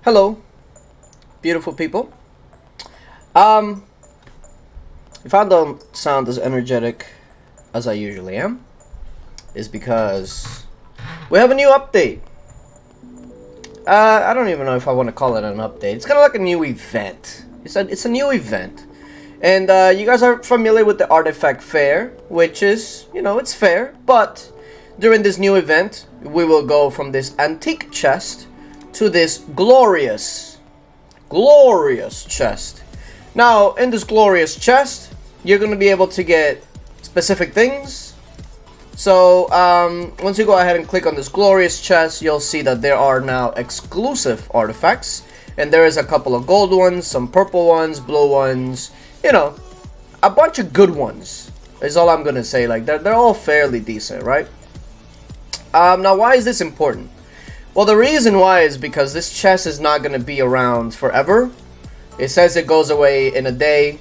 Hello, beautiful people. Um, if I don't sound as energetic as I usually am, is because we have a new update. I don't even know if I want to call it an update. It's kind of like a new event. It's a new event, and you guys are familiar with the artifact fair, which is it's fair. But during this new event, we will go from this antique chest to this glorious chest. Now, in this glorious chest, you're going to be able to get specific things. So, once you go ahead and click on this glorious chest, you'll see that there are now exclusive artifacts. And there is a couple of gold ones, some purple ones, blue ones, a bunch of good ones is all I'm going to say. Like, they're all fairly decent, right? Now, why is this important? Well, the reason why is because this chest is not going to be around forever. It says it goes away in a day.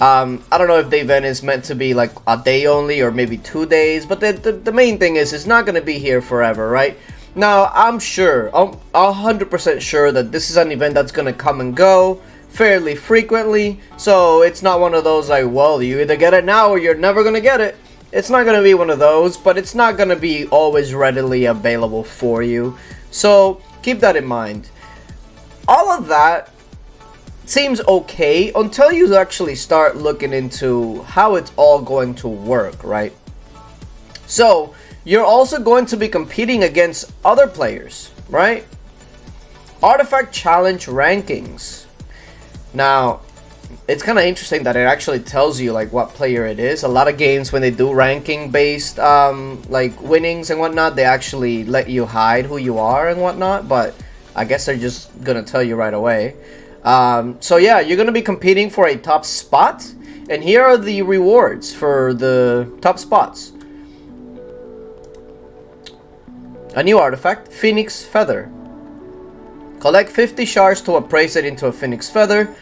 I don't know if the event is meant to be like a day only or maybe 2 days. But the main thing is it's not going to be here forever, right? Now, I'm 100% sure that this is an event that's going to come and go fairly frequently. So it's not one of those like, well, you either get it now or you're never going to get it. It's not going to be one of those, but it's not going to be always readily available for you. So keep that in mind. All of that seems okay until you actually start looking into how it's all going to work, right? So you're also going to be competing against other players, right? Artifact challenge rankings. Now, it's kind of interesting that it actually tells you like what player it is. A lot of games, when they do ranking based like winnings and whatnot, they actually let you hide who you are and whatnot, but I guess they're just gonna tell you right away. So yeah, you're gonna be competing for a top spot, and here are the rewards for the top spots. A new artifact, Phoenix Feather. Collect 50 shards to appraise it into a Phoenix Feather.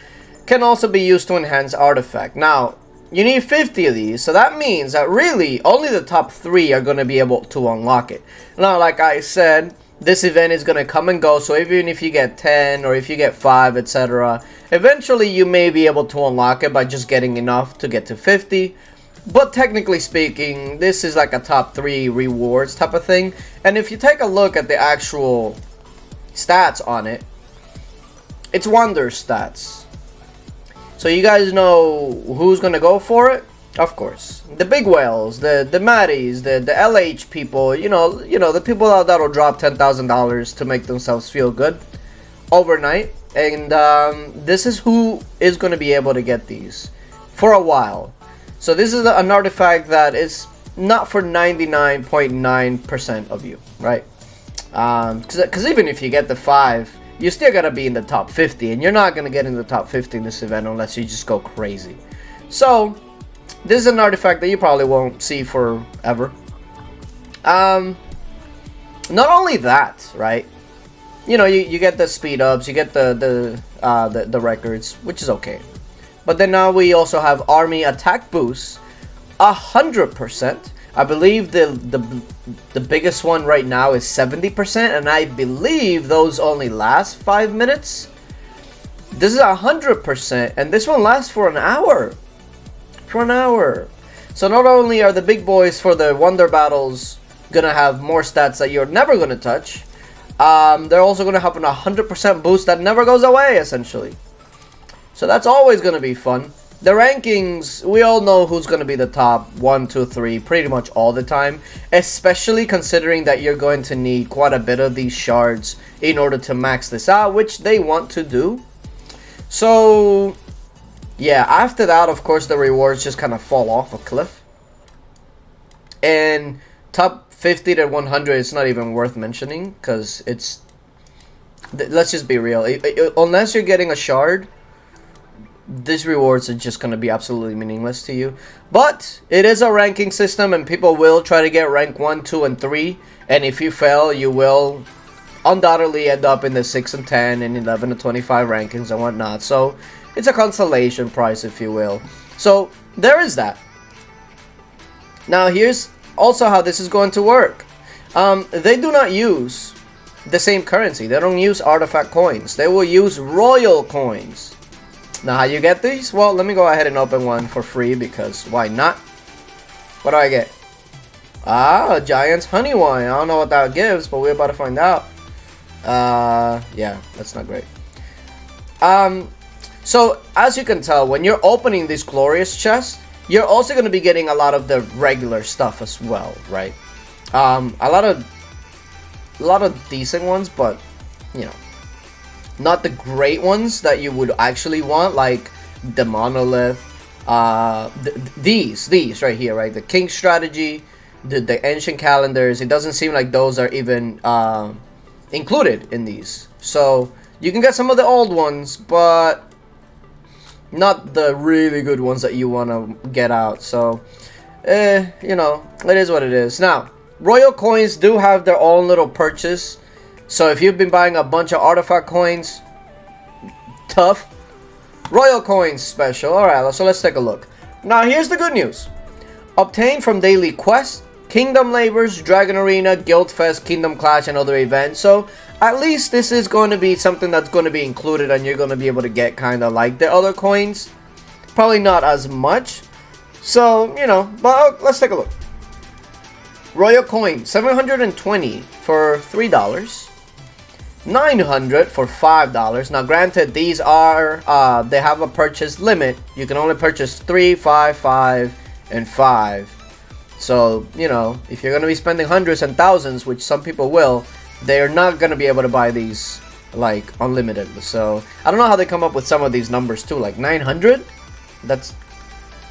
Can also be used to enhance artifact. Now, you need 50 of these, so that means that really only the top 3 are going to be able to unlock it. Now, like I said, this event is going to come and go, so even if you get 10 or if you get 5, etc., eventually you may be able to unlock it by just getting enough to get to 50. But technically speaking, this is like a top 3 rewards type of thing. And if you take a look at the actual stats on it, it's wonder stats. So you guys know who's gonna go for it? Of course, the big whales, the Maddies, the LH people. You know the people that'll drop $10,000 to make themselves feel good overnight. And this is who is gonna be able to get these for a while. So this is an artifact that is not for 99.9% of you, right? Because even if you get the 5. You still gotta be in the top 50, and you're not gonna get in the top 50 in this event unless you just go crazy. So, this is an artifact that you probably won't see forever. Not only that, right? You get the speed ups, you get the records, which is okay. But then now we also have army attack boost, 100%. I believe the biggest one right now is 70%, and I believe those only last 5 minutes. This is 100%, and this one lasts for an hour. For an hour. So not only are the big boys for the Wonder Battles gonna have more stats that you're never gonna touch, they're also gonna have an 100% boost that never goes away, essentially. So that's always gonna be fun. The rankings, we all know who's going to be the top 1, 2, 3 pretty much all the time. Especially considering that you're going to need quite a bit of these shards in order to max this out, which they want to do. So, yeah, after that, of course, the rewards just kind of fall off a cliff. And top 50 to 100 is not even worth mentioning, because it's... Let's just be real. Unless you're getting a shard, these rewards are just going to be absolutely meaningless to you. But it is a ranking system, and people will try to get rank 1, 2, and 3. And if you fail, you will undoubtedly end up in the 6 and 10 and 11 to 25 rankings and whatnot. So it's a consolation prize, if you will. So there is that. Now here's also how this is going to work. They do not use the same currency. They don't use artifact coins. They will use royal coins. Now, how you get these? Well, let me go ahead and open one for free because why not? What do I get? Ah, Giant's Honey Wine. I don't know what that gives, but we're about to find out. Yeah, that's not great. So, as you can tell, when you're opening this glorious chest, you're also going to be getting a lot of the regular stuff as well, right? A lot of decent ones, but, you know, not the great ones that you would actually want, like the Monolith, these right here, right? The King Strategy, the Ancient Calendars. It doesn't seem like those are even included in these. So you can get some of the old ones, but not the really good ones that you want to get out. So, you know, it is what it is. Now, Royal coins do have their own little purchase. So if you've been buying a bunch of artifact coins, tough. Royal coins special. Alright, so let's take a look. Now, here's the good news. Obtained from daily quests, Kingdom Labors, Dragon Arena, Guild Fest, Kingdom Clash, and other events. So, at least this is going to be something that's going to be included and you're going to be able to get kind of like the other coins. Probably not as much. So, you know, but let's take a look. Royal coin, 720 for $3. 900 for $5. Now, granted, these are, they have a purchase limit. You can only purchase 3, 5, 5, and 5. So, you know, if you're going to be spending hundreds and thousands, which some people will, they're not going to be able to buy these, like, unlimited. So, I don't know how they come up with some of these numbers, too. Like, 900? That's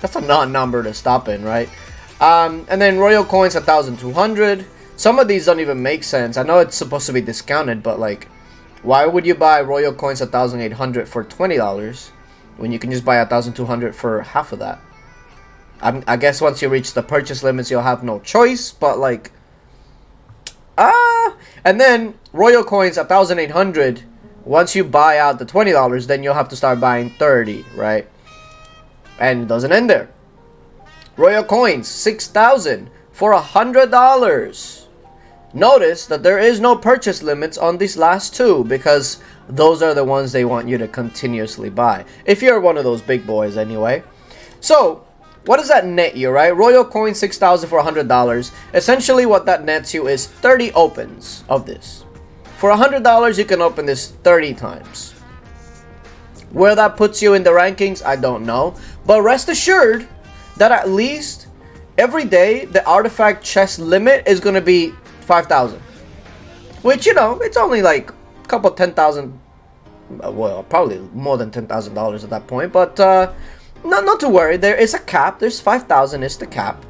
a non-number to stop in, right? And then Royal Coins, 1,200. Some of these don't even make sense. I know it's supposed to be discounted, but, like, why would you buy Royal Coins 1,800 for $20 when you can just buy 1,200 for half of that? I guess once you reach the purchase limits, you'll have no choice, but, like, and then Royal Coins 1,800. Once you buy out the $20, then you'll have to start buying 30, right? And it doesn't end there. Royal Coins 6,000 for $100. Notice that there is no purchase limits on these last two because those are the ones they want you to continuously buy. If you're one of those big boys anyway. So, what does that net you, right? Royal Coin 6,000 for $100. Essentially what that nets you is 30 opens of this. For $100 you can open this 30 times. Where that puts you in the rankings, I don't know. But rest assured that at least every day the artifact chest limit is going to be 5,000. Which, you know, it's only like a couple 10,000. Well, probably more than $10,000 at that point. But not to worry. There is a cap. There's 5,000 is the cap.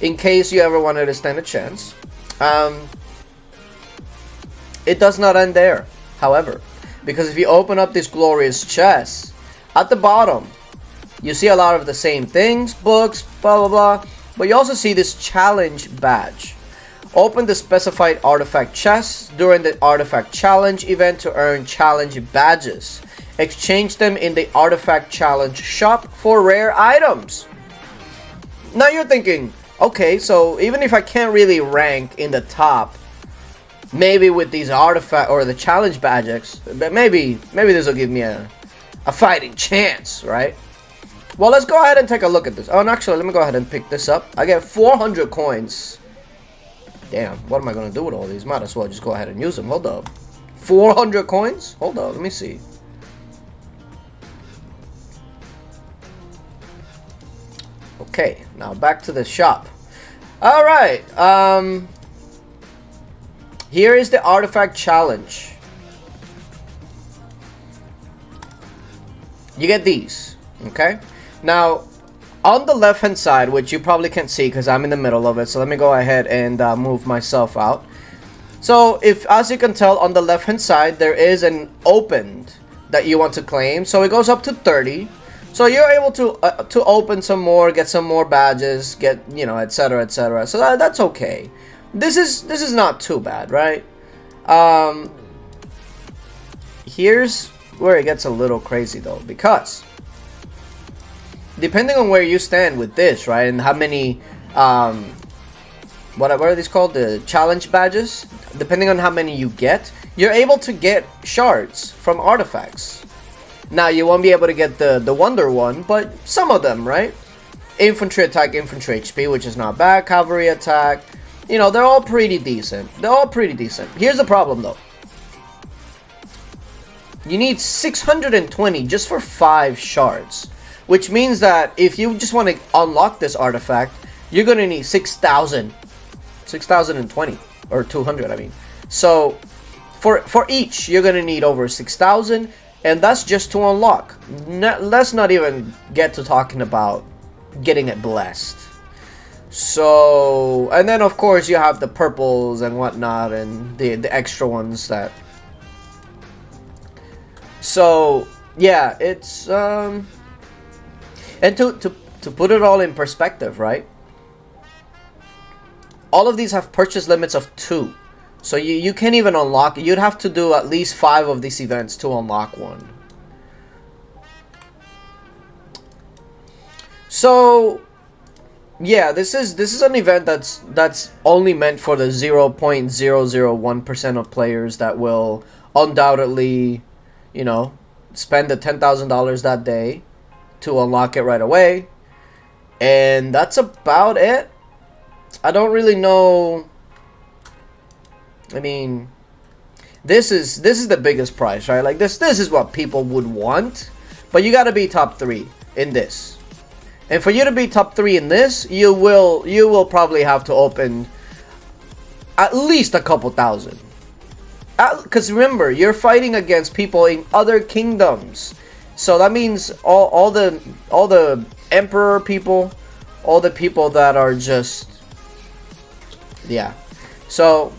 In case you ever wanted to stand a chance. It does not end there, however. Because if you open up this glorious chest, at the bottom, you see a lot of the same things. Books, blah, blah, blah. But you also see this challenge badge. Open the specified artifact chest during the artifact challenge event to earn challenge badges. Exchange them in the artifact challenge shop for rare items. Now you're thinking, okay, so even if I can't really rank in the top, maybe with these artifact or the challenge badges, but maybe this will give me a fighting chance, right? Well, let's go ahead and take a look at this. Oh, and actually, let me go ahead and pick this up. I get 400 coins. Damn, what am I going to do with all these? Might as well just go ahead and use them. Hold up. 400 coins? Hold up, let me see. Okay, now back to the shop. Alright, here is the artifact challenge. You get these, okay? Now, on the left hand side, which you probably can't see because I'm in the middle of it, so let me go ahead and move myself out. So, if, as you can tell, on the left hand side, there is an opened that you want to claim. So, it goes up to 30. So, you're able to open some more, get some more badges, get, you know, etc, etc. So, that's okay. This is not too bad, right? Here's where it gets a little crazy, though, because depending on where you stand with this, right, and how many, what are these called? The challenge badges. Depending on how many you get, you're able to get shards from artifacts. Now, you won't be able to get the Wonder one, but some of them, right? Infantry attack, infantry HP, which is not bad. Cavalry attack, you know, they're all pretty decent. They're all pretty decent. Here's the problem, though. You need 620 just for 5 shards. Which means that if you just want to unlock this artifact, you're going to need 6,000. 6,020. Or 200, I mean. So, for each, you're going to need over 6,000. And that's just to unlock. Let's not even get to talking about getting it blessed. So, and then of course you have the purples and whatnot, and the extra ones that. So yeah, it's and to put it all in perspective, right? All of these have purchase limits of 2. So you can't even unlock. You'd have to do at least 5 of these events to unlock one. So yeah, this is an event that's only meant for the 0.001% of players that will undoubtedly, you know, spend the $10,000 that day to unlock it right away. And that's about it. I don't really know. I mean, this is the biggest prize, right? Like this is what people would want, but you got to be top 3 in this. And for you to be top 3 in this, you will probably have to open at least a couple thousand. Because remember, you're fighting against people in other kingdoms, so that means all the emperor people, all the people that are just, yeah. So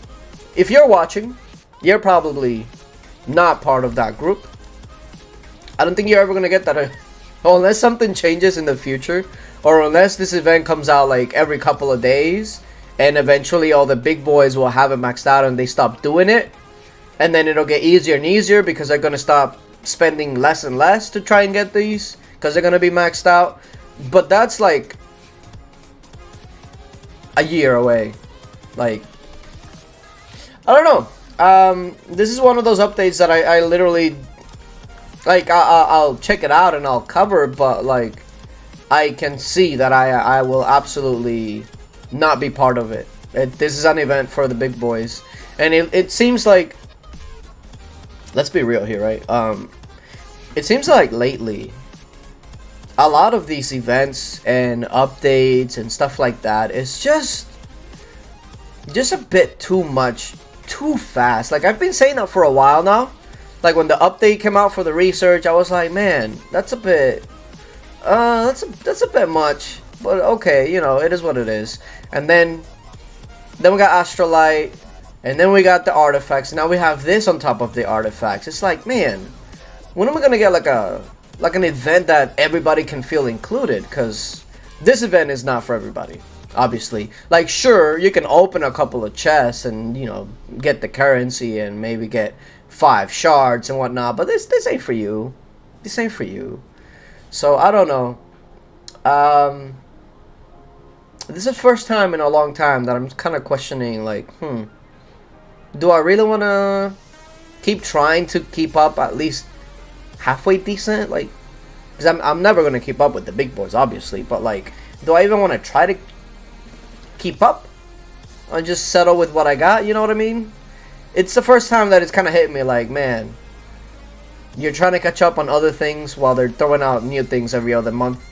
if you're watching, you're probably not part of that group. I don't think you're ever gonna get that unless something changes in the future, or unless this event comes out like every couple of days and eventually all the big boys will have it maxed out and they stop doing it, and then it'll get easier and easier because they're gonna stop spending less and less to try and get these because they're gonna be maxed out. But that's like a year away. Like, I don't know. This is one of those updates that I literally, like, I'll check it out and I'll cover, but like, I can see that I will absolutely not be part of it. This is an event for the big boys, and it seems like, let's be real here, right? It seems like lately, a lot of these events and updates and stuff like that is just a bit too much, too fast. Like, I've been saying that for a while now. Like, when the update came out for the research, I was like, man, that's a bit, that's a bit much. But okay, you know, it is what it is. And then we got Astrolight, and then we got the artifacts. Now we have this on top of the artifacts. It's like, man, when am I gonna get like an event that everybody can feel included? Because this event is not for everybody, obviously. Like, sure, you can open a couple of chests and, you know, get the currency and maybe get 5 shards and whatnot, but this ain't for you. This ain't for you. So I don't know. This is the first time in a long time that I'm kind of questioning, like, do I really want to keep trying to keep up at least halfway decent? Like, because I'm never going to keep up with the big boys, obviously, but like, do I even want to try to keep up? Or just settle with what I got, you know what I mean? It's the first time that it's kind of hit me like, man, you're trying to catch up on other things while they're throwing out new things every other month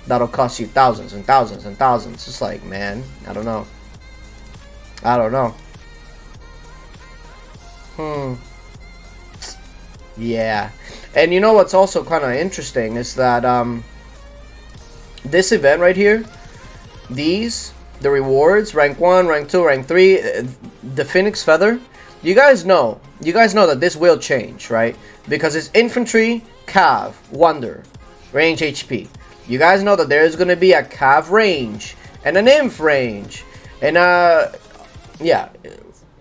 that'll cost you thousands and thousands and thousands. It's like, man, I don't know. I don't know. Yeah. And you know what's also kind of interesting is that this event right here, the rewards, rank 1, rank 2, rank 3, the Phoenix Feather, you guys know that this will change, right? Because it's infantry, cav, wonder, range HP. You guys know that there is going to be a cav range and an inf range and yeah,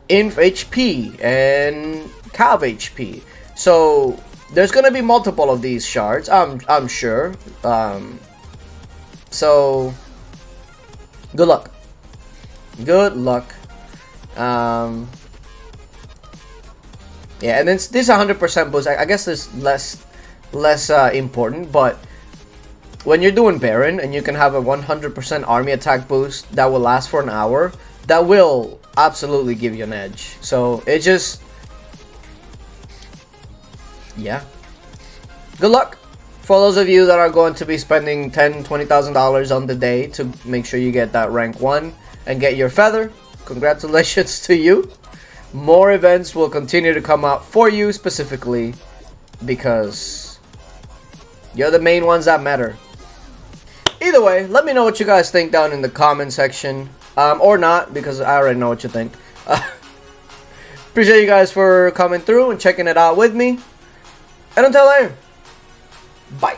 inf HP and cav HP. So there's going to be multiple of these shards, I'm sure. So good luck. Good luck. Yeah, and then this 100% boost, I guess is less important, but when you're doing Baron and you can have a 100% army attack boost that will last for an hour, that will absolutely give you an edge. So it just, yeah. Good luck for those of you that are going to be spending $10,000-$20,000 on the day to make sure you get that rank 1 and get your feather. Congratulations to you. More events will continue to come out for you specifically because you're the main ones that matter. Either way, let me know what you guys think down in the comment section. Or not, because I already know what you think. Appreciate you guys for coming through and checking it out with me. And until later, bye.